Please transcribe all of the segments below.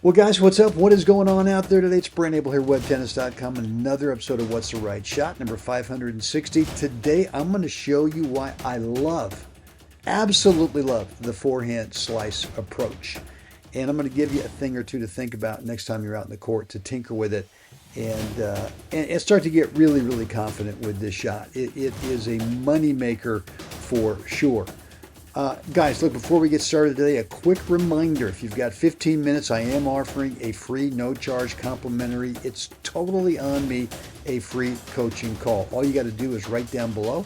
Well, guys, what's up? What is going on out there today? It's Brent Abel here, webtennis.com. Another episode of What's the Right Shot, number 560. Today, I'm going to show you why I absolutely love the forehand slice approach. And I'm going to give you a thing or two to think about next time you're out in the court to tinker with it and start to get really, really confident with this shot. It is a money maker for sure. Guys, look, before we get started today, a quick reminder. If you've got 15 minutes, I am offering a free, no-charge, complimentary, it's totally on me, a free coaching call. All you got to do is write down below.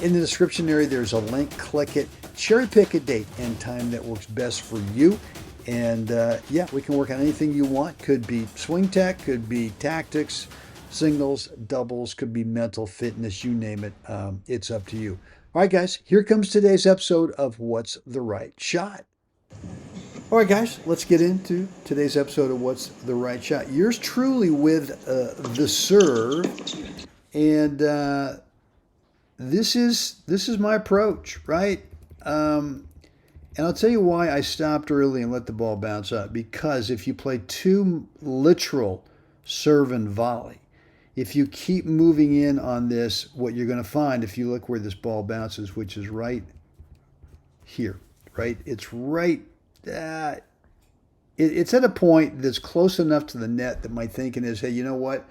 In the description area, there's a link. Click it. Cherry pick a date and time that works best for you. And, yeah, we can work on anything you want. Could be swing tech, could be tactics, singles, doubles, could be mental fitness, you name it. It's up to you. All right, guys, here comes today's episode of What's the Right Shot. All right, guys, let's get into today's episode of What's the Right Shot. Yours truly with the serve, and this is my approach, right? And I'll tell you why I stopped early and let the ball bounce up. Because if you play too literal serve and volley, if you keep moving in on this, what you're going to find, if you look where this ball bounces, which is right here, right? It's right, it's at a point that's close enough to the net that my thinking is, hey, you know what?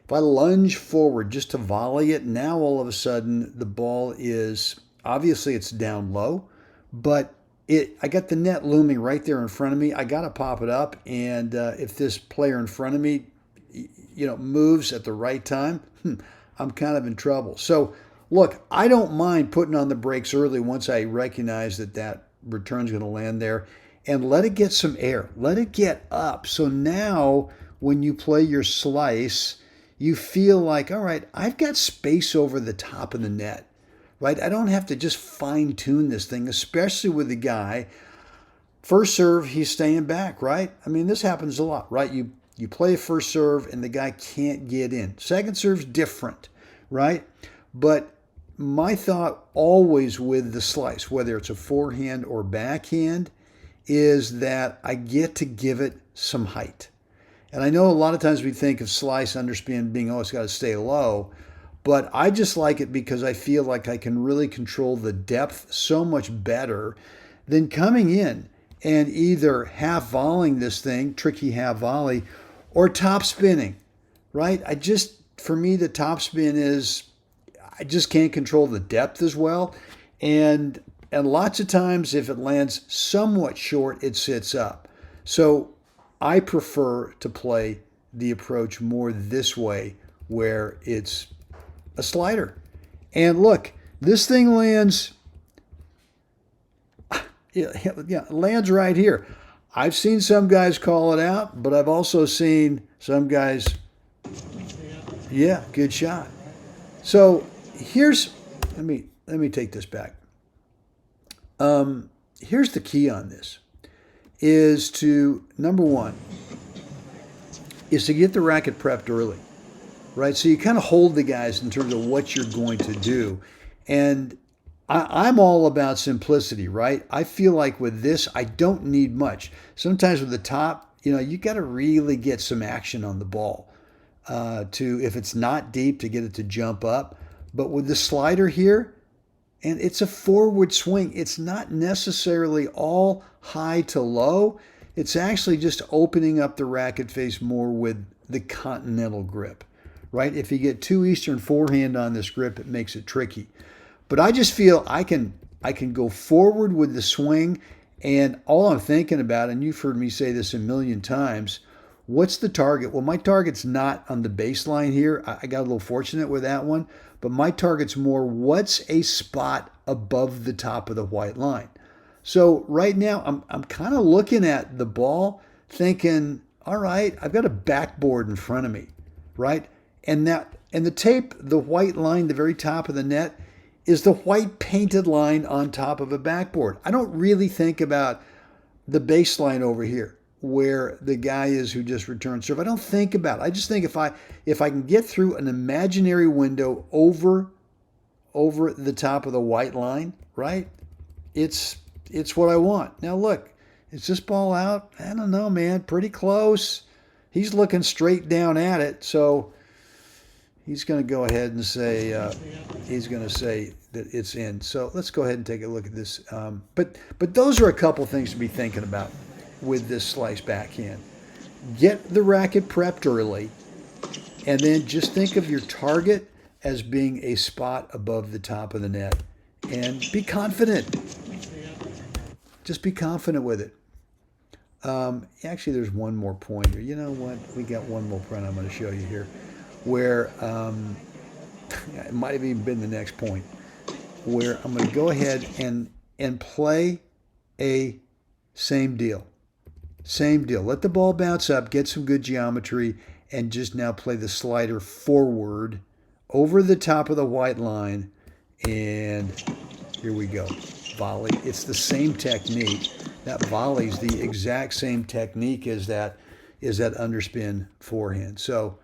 If I lunge forward just to volley it, now all of a sudden the ball is, obviously it's down low, but I got the net looming right there in front of me. I got to pop it up, and if this player in front of me, moves at the right time, I'm kind of in trouble. So, look, I don't mind putting on the brakes early once I recognize that return's going to land there, and let it get some air. Let it get up. So now when you play your slice, you feel like, all right, I've got space over the top of the net, right? I don't have to just fine-tune this thing, especially with the guy. First serve, he's staying back, right? I mean, this happens a lot, right? You play a first serve and the guy can't get in. Second serve's different, right? But my thought always with the slice, whether it's a forehand or backhand, is that I get to give it some height. And I know a lot of times we think of slice, understand being, it's got to stay low. But I just like it because I feel like I can really control the depth so much better than coming in and either half volleying this thing, tricky half volley, or top spinning, right? For me, the top spin is, I just can't control the depth as well. And lots of times if it lands somewhat short, it sits up. So I prefer to play the approach more this way, where it's a slider. And look, this thing lands, lands right here. I've seen some guys call it out, but I've also seen some guys, good shot. So let me take this back. Here's the key on this, is to, number one, is to get the racket prepped early, right? So you kind of hold the guys in terms of what you're going to do. And I'm all about simplicity, right? I feel like with this, I don't need much. Sometimes with the top, you got to really get some action on the ball if it's not deep, to get it to jump up. But with the slider here, and it's a forward swing, it's not necessarily all high to low. It's actually just opening up the racket face more with the continental grip, right? If you get too Eastern forehand on this grip, it makes it tricky. But I just feel I can go forward with the swing, and all I'm thinking about, and you've heard me say this a million times, what's the target? Well, my target's not on the baseline here. I got a little fortunate with that one, but my target's more what's a spot above the top of the white line. So right now I'm kind of looking at the ball thinking, all right, I've got a backboard in front of me, right? And the tape, the white line, the very top of the net, is the white painted line on top of a backboard. I don't really think about the baseline over here where the guy is who just returned serve. I don't think about it. I just think if I can get through an imaginary window over the top of the white line, right? It's what I want. Now look, Is this ball out? I don't know, man. Pretty close. He's looking straight down at it, so he's going to go ahead and say that it's in. So let's go ahead and take a look at this. But those are a couple things to be thinking about with this slice backhand. Get the racket prepped early, and then just think of your target as being a spot above the top of the net, and be confident. Just be confident with it. Actually, there's one more point here. You know what? We got one more point I'm going to show you here, where it might have even been the next point, where I'm going to go ahead and play a same deal. Same deal. Let the ball bounce up, get some good geometry, and just now play the slider forward over the top of the white line. And here we go. Volley. It's the same technique. That volley is the exact same technique as that underspin forehand. So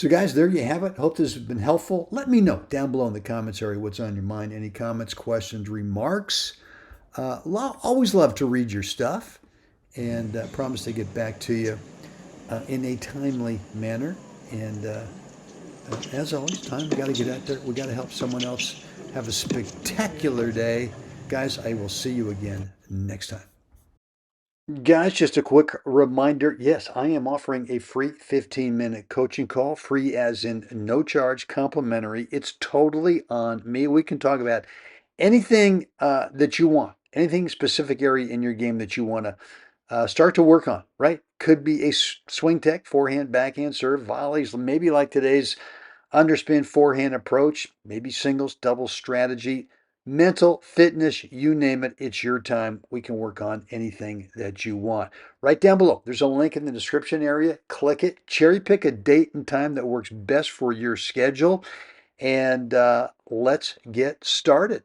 guys, there you have it. Hope this has been helpful. Let me know down below in the comments area what's on your mind. Any comments, questions, remarks. Always love to read your stuff, and promise to get back to you in a timely manner. And as always, we got to get out there. We got to help someone else have a spectacular day. Guys, I will see you again next time. Guys, just a quick reminder. Yes, I am offering a free 15-minute coaching call, free as in no charge, complimentary. It's totally on me. We can talk about anything that you want, anything specific area in your game that you want to start to work on, right? Could be a swing tech, forehand, backhand, serve, volleys, maybe like today's underspin forehand approach, maybe singles, doubles strategy, mental, fitness, you name it, it's your time. We can work on anything that you want. Right down below, there's a link in the description area. Click it, cherry pick a date and time that works best for your schedule, and let's get started.